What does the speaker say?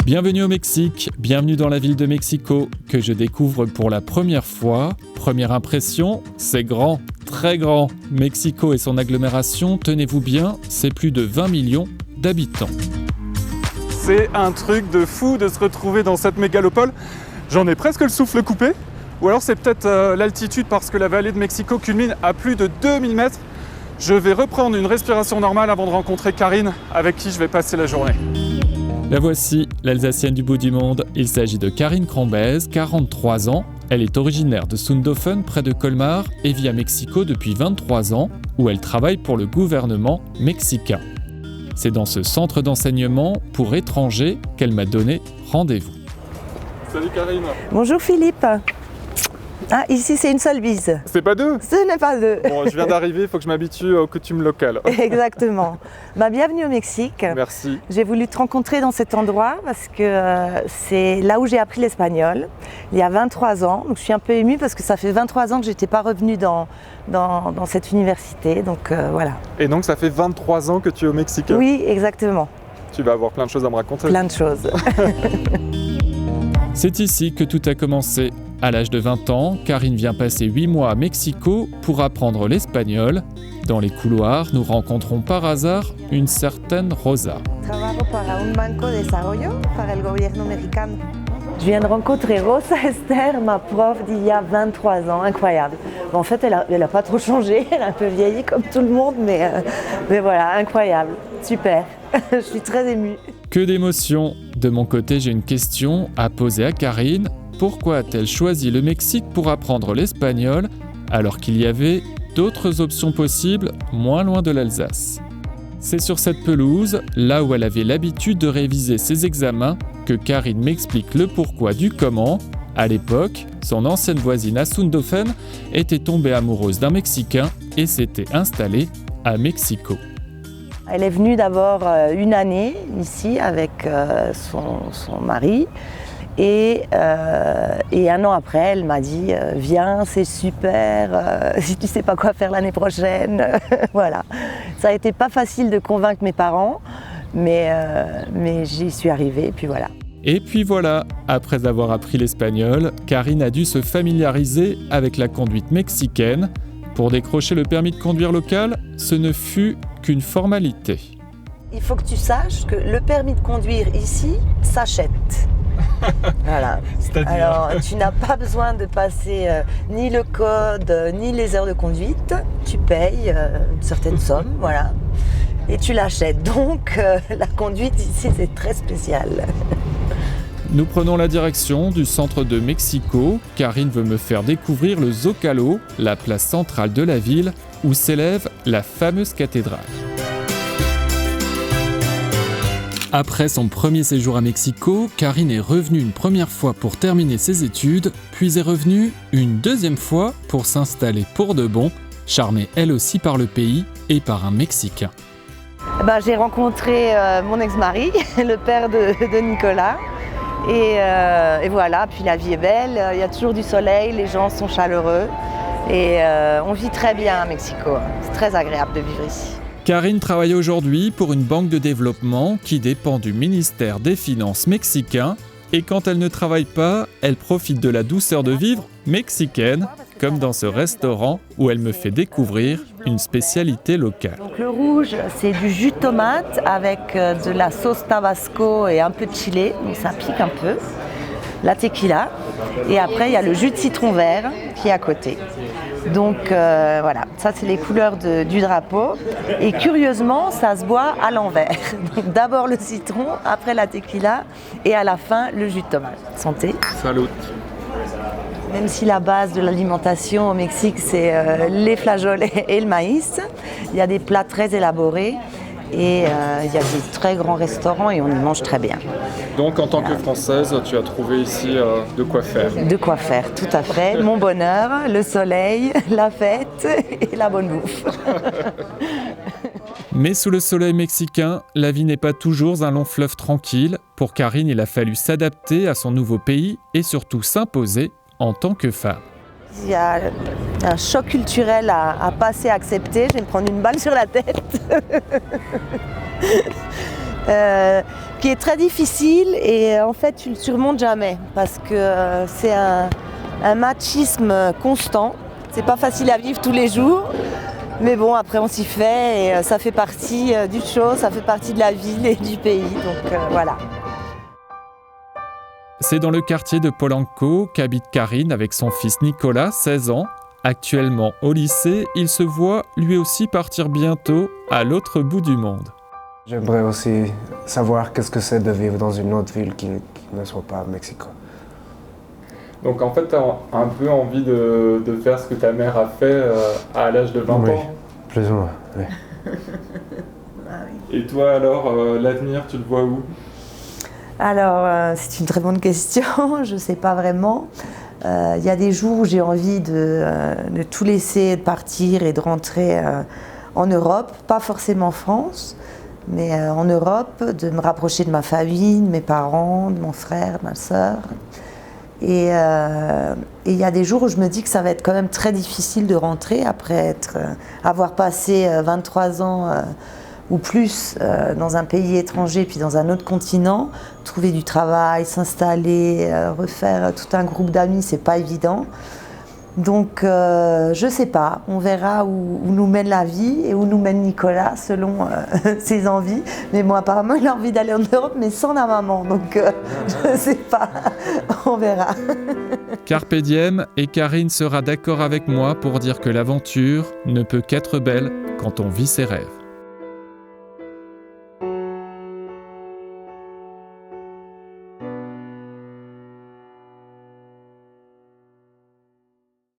Bienvenue au Mexique, bienvenue dans la ville de Mexico, que je découvre pour la première fois. Première impression, c'est grand, très grand. Mexico et son agglomération, tenez-vous bien, c'est plus de 20 millions d'habitants. C'est un truc de fou de se retrouver dans cette mégalopole. J'en ai presque le souffle coupé. Ou alors c'est peut-être l'altitude parce que la vallée de Mexico culmine à plus de 2000 mètres. Je vais reprendre une respiration normale avant de rencontrer Karine, avec qui je vais passer la journée. La voici, l'Alsacienne du bout du monde. Il s'agit de Karine Crambez, 43 ans. Elle est originaire de Sundhofen, près de Colmar, et vit à Mexico depuis 23 ans, où elle travaille pour le gouvernement mexicain. C'est dans ce centre d'enseignement pour étrangers qu'elle m'a donné rendez-vous. Salut Karine. Bonjour Philippe. Ah, ici c'est une seule bise. C'est pas deux? Ce n'est pas deux. Bon, je viens d'arriver, il faut que je m'habitue aux coutumes locales. Exactement. Bienvenue au Mexique. Merci. J'ai voulu te rencontrer dans cet endroit parce que c'est là où j'ai appris l'espagnol, il y a 23 ans. Donc je suis un peu émue parce que ça fait 23 ans que je n'étais pas revenue dans cette université. Donc voilà. Et donc ça fait 23 ans que tu es au Mexique? Oui, exactement. Tu vas avoir plein de choses à me raconter. Plein de choses. C'est ici que tout a commencé. À l'âge de 20 ans, Karine vient passer 8 mois à Mexico pour apprendre l'espagnol. Dans les couloirs, nous rencontrons par hasard une certaine Rosa. Je viens de rencontrer Rosa Esther, ma prof d'il y a 23 ans, incroyable. En fait, elle a pas trop changé, elle a un peu vieilli comme tout le monde, mais voilà, incroyable, super. Je suis très émue. Que d'émotions! De mon côté, j'ai une question à poser à Karine. Pourquoi a-t-elle choisi le Mexique pour apprendre l'espagnol alors qu'il y avait d'autres options possibles moins loin de l'Alsace? C'est sur cette pelouse, là où elle avait l'habitude de réviser ses examens, que Karine m'explique le pourquoi du comment. À l'époque, son ancienne voisine à Sundhofen était tombée amoureuse d'un Mexicain et s'était installée à Mexico. Elle est venue d'abord une année ici avec son mari. Et un an après, elle m'a dit « Viens, c'est super, si tu ne sais pas quoi faire l'année prochaine. » Voilà. Ça n'a été pas facile de convaincre mes parents, mais j'y suis arrivée, et puis voilà. Et puis voilà, après avoir appris l'espagnol, Karine a dû se familiariser avec la conduite mexicaine. Pour décrocher le permis de conduire local, ce ne fut qu'une formalité. Il faut que tu saches que le permis de conduire ici s'achète. Voilà. Alors, tu n'as pas besoin de passer ni le code, ni les heures de conduite. Tu payes une certaine somme, voilà, et tu l'achètes. Donc, la conduite ici, c'est très spécial. Nous prenons la direction du centre de Mexico. Karine veut me faire découvrir le Zócalo, la place centrale de la ville, où s'élève la fameuse cathédrale. Après son premier séjour à Mexico, Karine est revenue une première fois pour terminer ses études, puis est revenue une deuxième fois pour s'installer pour de bon, charmée elle aussi par le pays et par un Mexicain. J'ai rencontré mon ex-mari, le père de Nicolas, et voilà, puis la vie est belle, il y a toujours du soleil, les gens sont chaleureux, et on vit très bien à Mexico, c'est très agréable de vivre ici. Karine travaille aujourd'hui pour une banque de développement qui dépend du ministère des Finances mexicain. Et quand elle ne travaille pas, elle profite de la douceur de vivre mexicaine, comme dans ce restaurant où elle me fait découvrir une spécialité locale. Donc le rouge, c'est du jus de tomate avec de la sauce tabasco et un peu de chili, donc ça pique un peu. La tequila, et après il y a le jus de citron vert qui est à côté. Donc voilà, ça c'est les couleurs du drapeau, et curieusement ça se boit à l'envers. Donc d'abord le citron, après la tequila, et à la fin le jus de tomate. Santé. Salut. Même si la base de l'alimentation au Mexique c'est les flageoles et le maïs, il y a des plats très élaborés. Et il y a des très grands restaurants et on y mange très bien. Donc en tant que Française, tu as trouvé ici de quoi faire? De quoi faire, tout à fait. Mon bonheur, le soleil, la fête et la bonne bouffe. Mais sous le soleil mexicain, la vie n'est pas toujours un long fleuve tranquille. Pour Karine, il a fallu s'adapter à son nouveau pays et surtout s'imposer en tant que femme. Il y a un choc culturel à passer, à accepter. Je vais me prendre une balle sur la tête. qui est très difficile et en fait tu le surmontes jamais parce que c'est un machisme constant. C'est pas facile à vivre tous les jours, mais bon après on s'y fait et ça fait partie du show, ça fait partie de la ville et du pays, donc voilà. C'est dans le quartier de Polanco qu'habite Karine avec son fils Nicolas, 16 ans. Actuellement au lycée, il se voit lui aussi partir bientôt à l'autre bout du monde. J'aimerais aussi savoir qu'est-ce que c'est de vivre dans une autre ville qui ne soit pas Mexico. Donc en fait, tu as un peu envie de faire ce que ta mère a fait à l'âge de 20 Oui, ans. plus ou moins, oui. Et toi alors, l'avenir, tu le vois où? Alors, c'est une très bonne question, je ne sais pas vraiment. Il y a des jours où j'ai envie de tout laisser, de partir et de rentrer en Europe, pas forcément en France, mais en Europe, de me rapprocher de ma famille, de mes parents, de mon frère, de ma sœur. Et il y a des jours où je me dis que ça va être quand même très difficile de rentrer après avoir passé 23 ans ou plus dans un pays étranger puis dans un autre continent, trouver du travail, s'installer, refaire tout un groupe d'amis, c'est pas évident. Donc je sais pas, on verra où nous mène la vie et où nous mène Nicolas selon ses envies. Mais moi apparemment il a envie d'aller en Europe mais sans la maman, donc je sais pas, on verra. Carpe diem, et Karine sera d'accord avec moi pour dire que l'aventure ne peut qu'être belle quand on vit ses rêves.